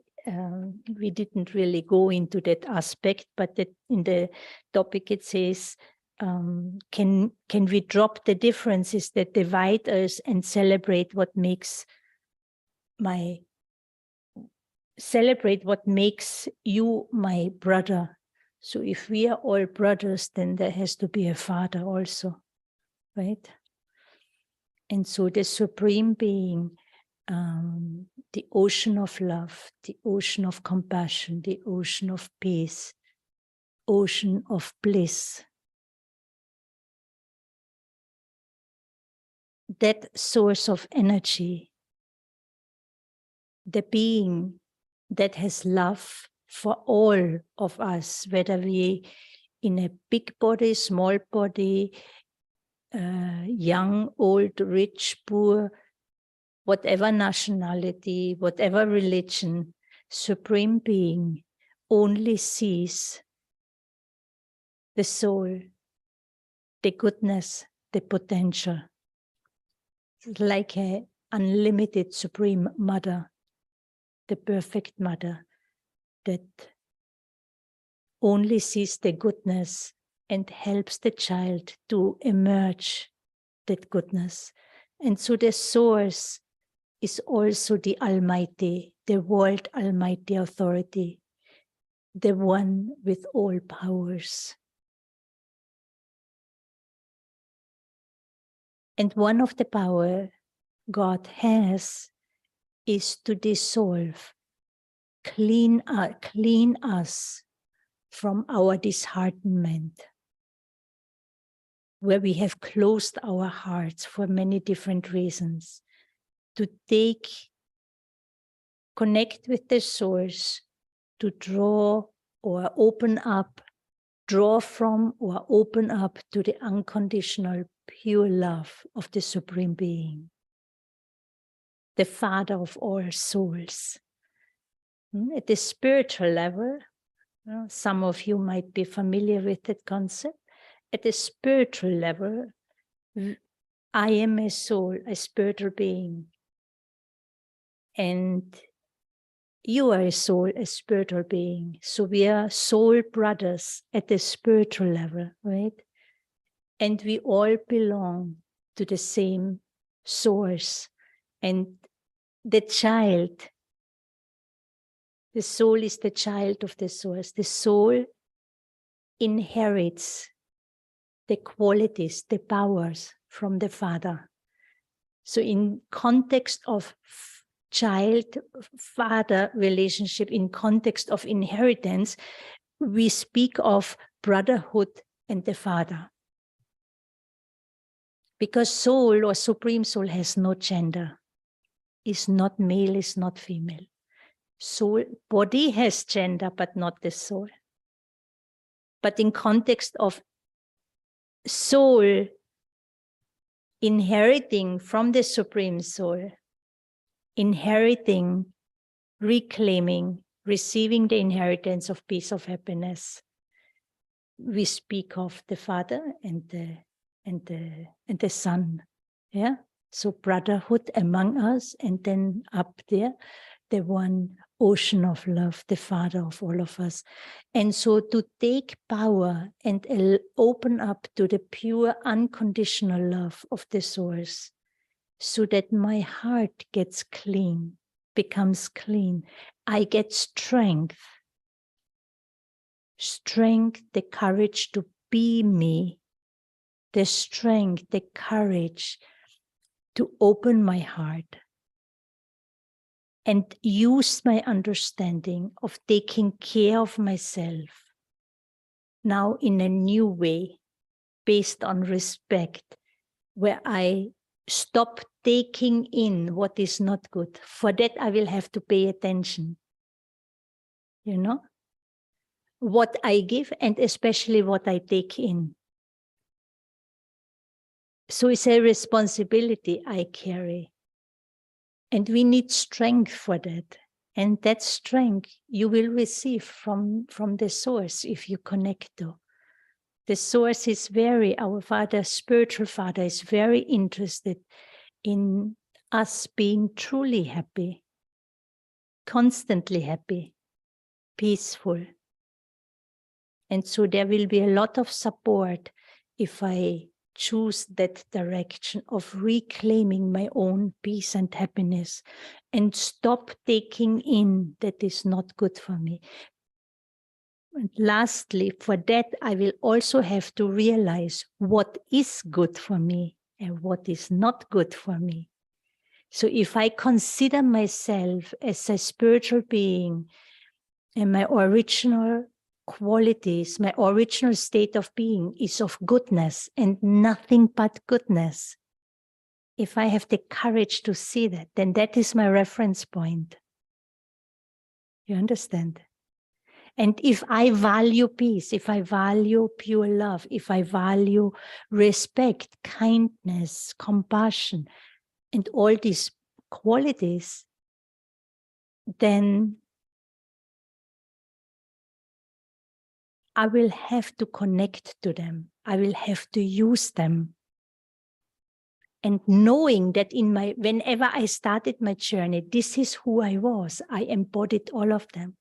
Speaker 2: we didn't really go into that aspect, but in the topic it says, can we drop the differences that divide us and celebrate what makes you my brother? So if we are all brothers, then there has to be a father also, right? And so the Supreme Being, the ocean of love, the ocean of compassion, the ocean of peace, ocean of bliss. That source of energy, the being that has love for all of us, whether we in a big body, small body, young, old, rich, poor, whatever nationality, whatever religion, Supreme Being only sees the soul, the goodness, the potential. It's like an unlimited Supreme Mother, the perfect mother that only sees the goodness and helps the child to emerge that goodness. And so the source is also the Almighty, the world Almighty Authority, the one with all powers. And one of the power God has is to dissolve, clean us from our disheartenment, where we have closed our hearts for many different reasons, to take connect with the source to draw or open up, draw from or open up to the unconditional pure love of the Supreme Being, the Father of all souls. At the spiritual level, some of you might be familiar with that concept. At the spiritual level, I am a soul, a spiritual being. And you are a soul, a spiritual being. So we are soul brothers at the spiritual level, right? And we all belong to the same source. And the child, the soul is the child of the source. The soul inherits the qualities, the powers from the Father. So in context of child-father relationship, in context of inheritance, we speak of brotherhood and the Father. Because soul or supreme soul has no gender. It's not male, it's not female. Soul, body has gender, but not the soul. But in context of soul inheriting from the Supreme Soul, inheriting, reclaiming, receiving the inheritance of peace, of happiness, we speak of the Father and the Son. Yeah. So brotherhood among us, and then up there, the one ocean of love, the Father of all of us. And so to take power and open up to the pure unconditional love of the source, so that my heart gets clean, becomes clean. I get strength, the courage to be me, the strength, the courage to open my heart and use my understanding of taking care of myself now in a new way, based on respect, where I stop taking in what is not good. For that, I will have to pay attention, you know, what I give and especially what I take in. So it's a responsibility I carry. And we need strength for that. And that strength you will receive from the source if you connect to. The source is our Father, spiritual Father, is very interested in us being truly happy, constantly happy, peaceful. And so there will be a lot of support if I choose that direction of reclaiming my own peace and happiness and stop taking in that is not good for me. And lastly, for that, I will also have to realize what is good for me and what is not good for me. So if I consider myself as a spiritual being and my original qualities, my original state of being is of goodness and nothing but goodness, if I have the courage to see that, then that is my reference point. You understand? And if I value peace, if I value pure love, if I value respect, kindness, compassion, and all these qualities, then I will have to connect to them. I will have to use them. And knowing that whenever I started my journey, this is who I was. I embodied all of them.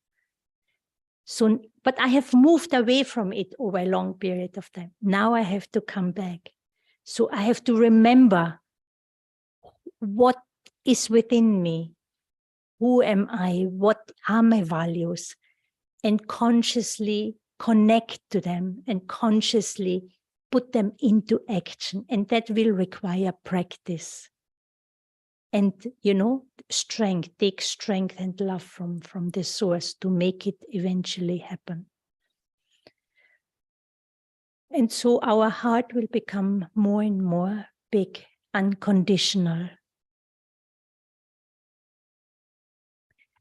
Speaker 2: So, but I have moved away from it over a long period of time. Now I have to come back. So I have to remember what is within me. Who am I? What are my values? And consciously connect to them and consciously put them into action. And that will require practice. And, you know, strength, take strength and love from the source to make it eventually happen. And so our heart will become more and more big, unconditional.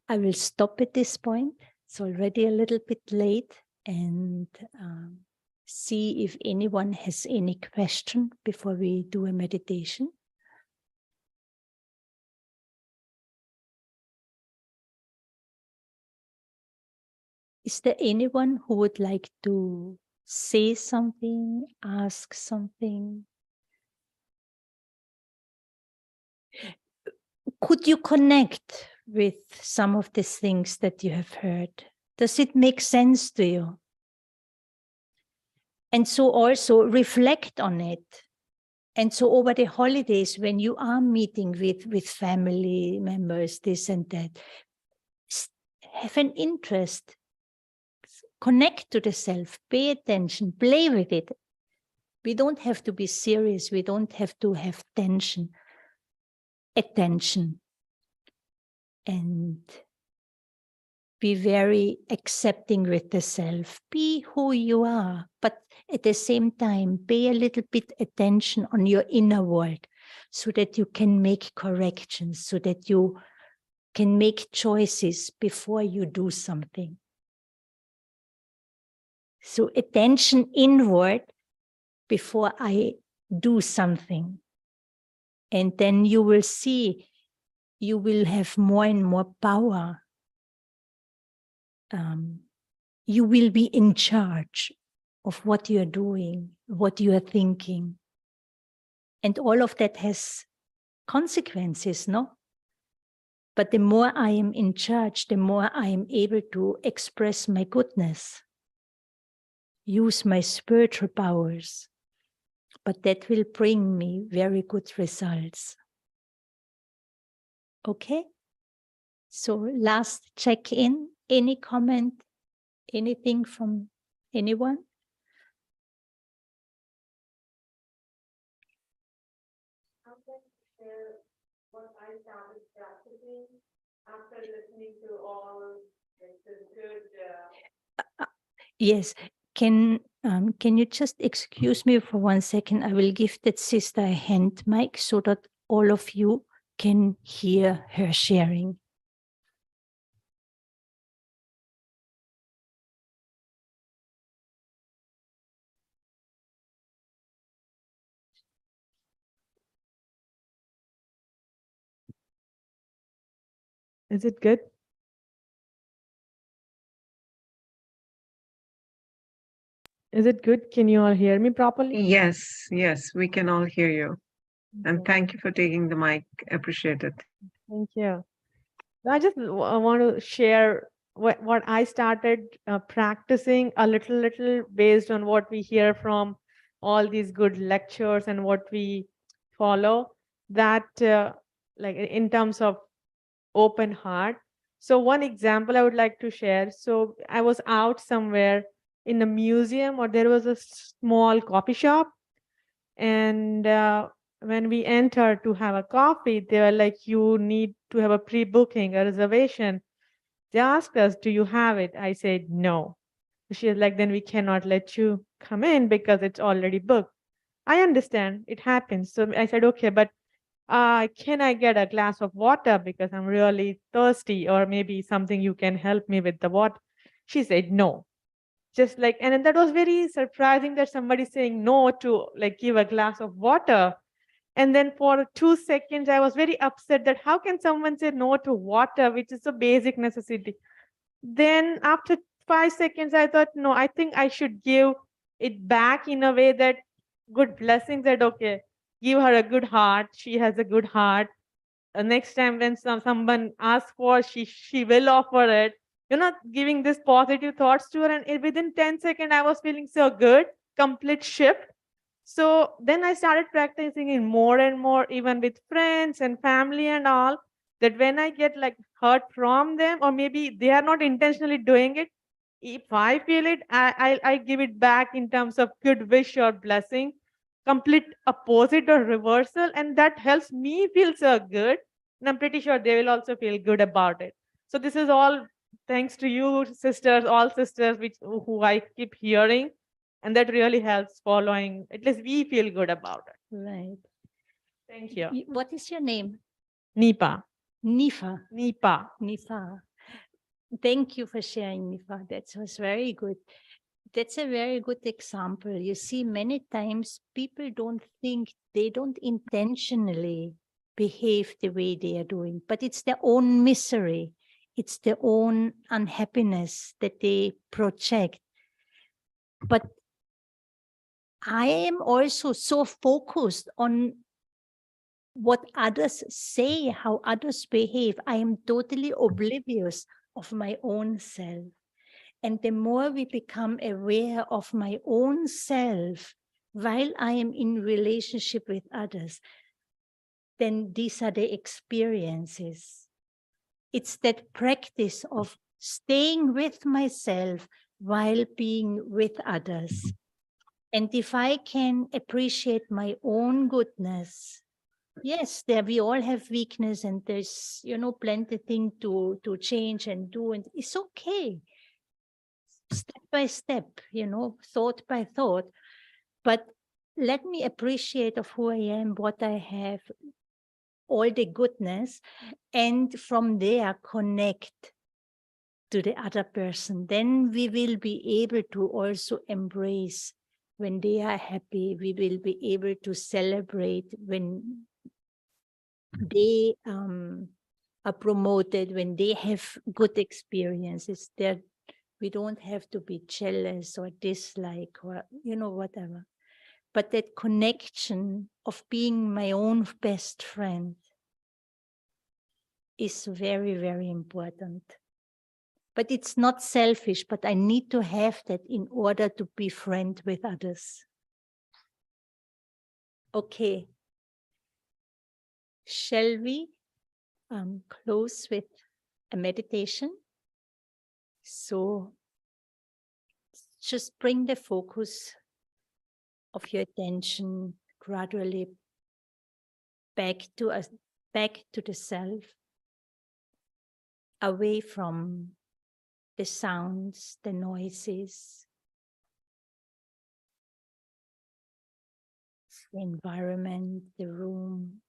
Speaker 2: I will stop at this point. It's already a little bit late, and see if anyone has any question before we do a meditation. Is there anyone who would like to say something, ask something? Could you connect with some of the things that you have heard? Does it make sense to you? And so also reflect on it. And so over the holidays, when you are meeting with family members, this and that, have an interest, connect to the self, pay attention, play with it. We don't have to be serious. We don't have to have attention. And be very accepting with the self. Be who you are, but at the same time, pay a little bit attention on your inner world so that you can make corrections, so that you can make choices before you do something. So attention inward before I do something. And then you will see, you will have more and more power. You will be in charge of what you are doing, what you are thinking. And all of that has consequences, no? But the more I am in charge, the more I am able to express my goodness, use my spiritual powers. But that will bring me very good results. Okay? So last check-in, any comment, anything from anyone?
Speaker 6: I'm going to share what I started practicing after listening to all this good.
Speaker 2: Yes. Can you just excuse me for 1 second? I will give that sister a hand mic so that all of you can hear her sharing.
Speaker 7: Is it good? Is it good? Can you all hear me properly?
Speaker 1: Yes, yes, we can all hear you. And
Speaker 7: Okay.
Speaker 1: thank you for taking the mic. Appreciate it.
Speaker 7: Thank you. I just want to share what I started practicing a little based on what we hear from all these good lectures and what we follow, that like in terms of open heart. So one example I would like to share. So I was out somewhere in a museum, or there was a small coffee shop, and when we entered to have a coffee, they were like, you need to have a pre-booking, a reservation. They asked us, do you have it? I said, no. She was like, then we cannot let you come in because it's already booked. I understand, it happens. So I said, okay, but can I get a glass of water because I'm really thirsty, or maybe something you can help me with the water? She said, no. Just like, and then that was very surprising that somebody saying no to like give a glass of water. And then for 2 seconds, I was very upset that how can someone say no to water, which is a basic necessity? Then after 5 seconds, I thought, no, I think I should give it back in a way that good blessings, that, okay, give her a good heart. She has a good heart. Next time when someone asks for, she will offer it. You're not giving this positive thoughts to her. And within 10 seconds, I was feeling so good, complete shift. So then I started practicing it more and more, even with friends and family and all, that when I get like hurt from them, or maybe they are not intentionally doing it, if I feel it, I give it back in terms of good wish or blessing, complete opposite or reversal. And that helps me feel so good. And I'm pretty sure they will also feel good about it. So this is all thanks to you, sisters, all sisters, who I keep hearing. And that really helps following, at least we feel good about it.
Speaker 2: Right.
Speaker 7: Thank you.
Speaker 2: What is your name?
Speaker 7: Nipa.
Speaker 2: Nifa.
Speaker 7: Nipa.
Speaker 2: Nifa. Thank you for sharing, Nifa. That was very good. That's a very good example. You see, many times people don't think, they don't intentionally behave the way they are doing, but it's their own misery. It's their own unhappiness that they project. But I am also so focused on what others say, how others behave. I am totally oblivious of my own self. And the more we become aware of my own self while I am in relationship with others, then these are the experiences. It's that practice of staying with myself while being with others. And if I can appreciate my own goodness, yes, there we all have weakness, and there's, plenty thing to change and do, and it's okay. Step by step, thought by thought. But let me appreciate of who I am, what I have, all the goodness, and from there connect to the other person. Then we will be able to also embrace when they are happy. We will be able to celebrate when they are promoted, when they have good experiences. That we don't have to be jealous or dislike or whatever. But that connection of being my own best friend is very, very important. But it's not selfish, but I need to have that in order to be friend with others. Okay. Shall we close with a meditation? So just bring the focus of your attention gradually back to the self, away from the sounds, the noises, the environment, the room.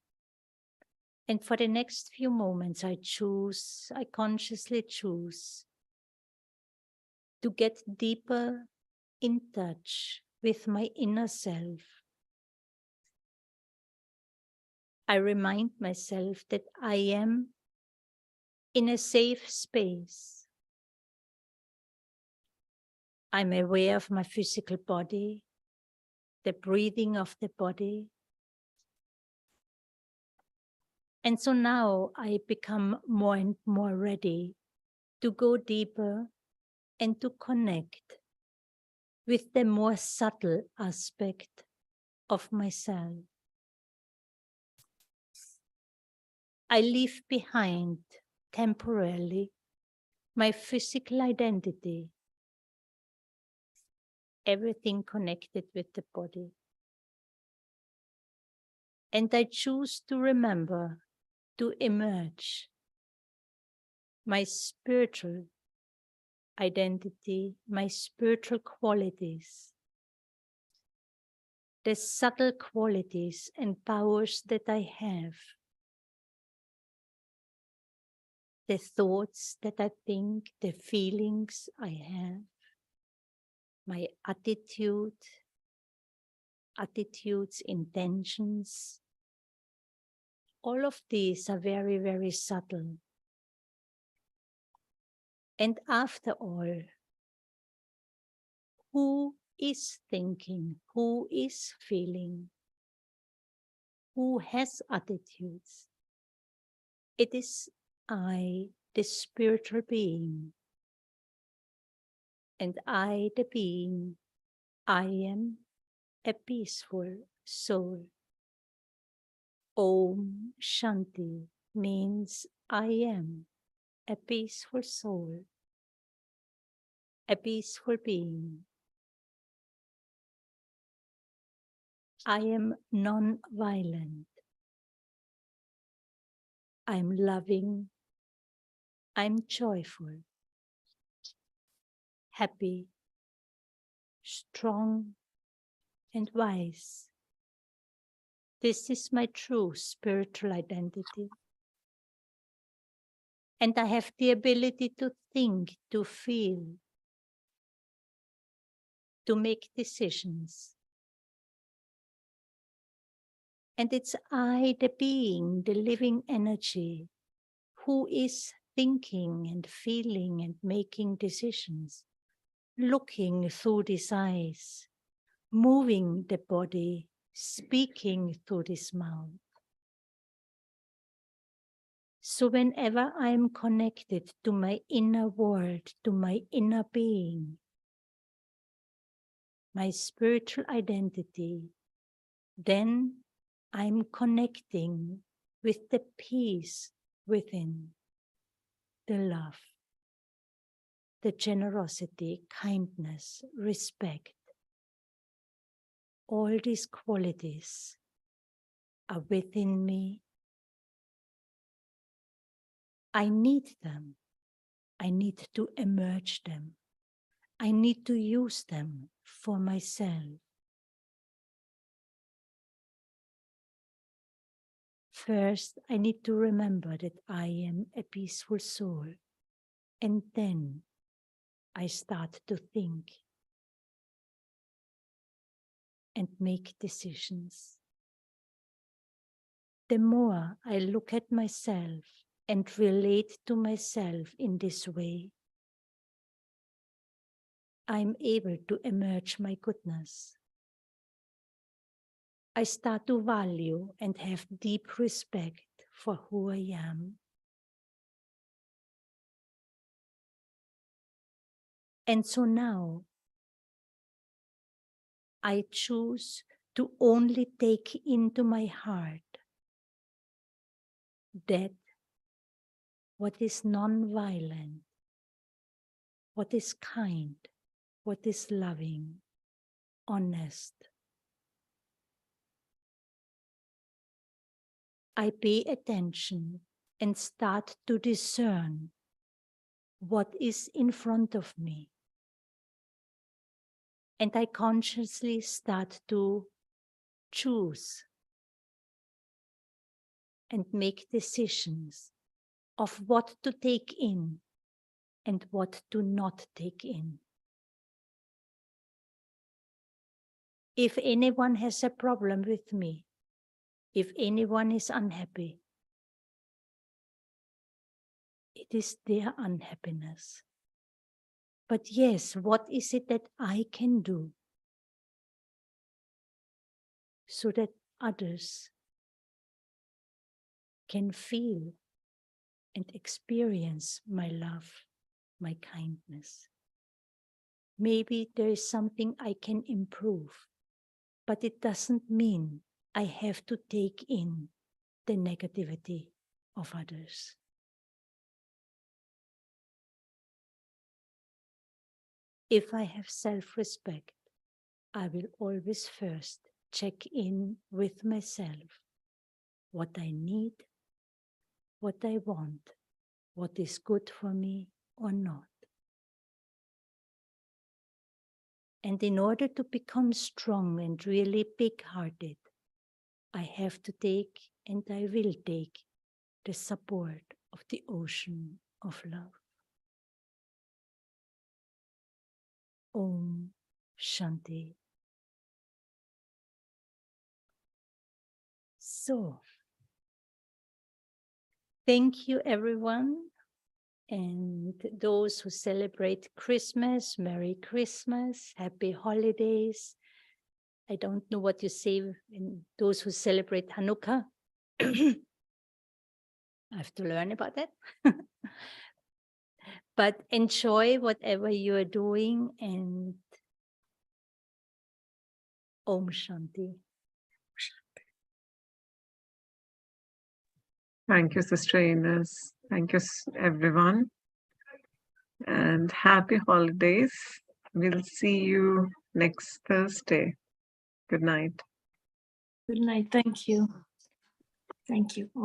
Speaker 2: And for the next few moments, I consciously choose to get deeper in touch with my inner self. I remind myself that I am in a safe space. I'm aware of my physical body, the breathing of the body. And so now I become more and more ready to go deeper and to connect with the more subtle aspect of myself. I leave behind temporarily my physical identity, everything connected with the body. And I choose to remember to emerge my spiritual identity, my spiritual qualities, the subtle qualities and powers that I have, the thoughts that I think, the feelings I have, my attitudes, intentions. All of these are very, very subtle. And after all, who is thinking? Who is feeling? Who has attitudes? It is I, the spiritual being. And I, the being, I am a peaceful soul. Om Shanti means I am a peaceful soul, a peaceful being. I am non-violent. I'm loving. I'm joyful, happy, strong, and wise. This is my true spiritual identity. And I have the ability to think, to feel, to make decisions. And it's I, the being, the living energy, who is thinking and feeling and making decisions, looking through these eyes, moving the body, speaking through this mouth. So whenever I am connected to my inner world, to my inner being, my spiritual identity, then I'm connecting with the peace within, the love, the generosity, kindness, respect. All these qualities are within me. I need them. I need to emerge them. I need to use them for myself. First, I need to remember that I am a peaceful soul. And then I start to think and make decisions. The more I look at myself and relate to myself in this way, I'm able to emerge my goodness. I start to value and have deep respect for who I am. And so now, I choose to only take into my heart that what is non-violent, what is kind, what is loving, honest. I pay attention and start to discern what is in front of me. And I consciously start to choose and make decisions of what to take in and what to not take in. If anyone has a problem with me, if anyone is unhappy, it is their unhappiness. But yes, what is it that I can do so that others can feel and experience my love, my kindness? Maybe there is something I can improve, but it doesn't mean I have to take in the negativity of others. If I have self-respect, I will always first check in with myself, what I need, what I want, what is good for me or not. And in order to become strong and really big-hearted, I have to take and I will take the support of the ocean of love. Om Shanti. So, thank you everyone. And those who celebrate Christmas, Merry Christmas, Happy Holidays. I don't know what you say in those who celebrate Hanukkah. I have to learn about that. But enjoy whatever you are doing, and Om Shanti.
Speaker 1: Thank you, Sister Ines. Thank you, everyone. And happy holidays. We'll see you next Thursday. Good night.
Speaker 3: Good night. Thank you. Thank you.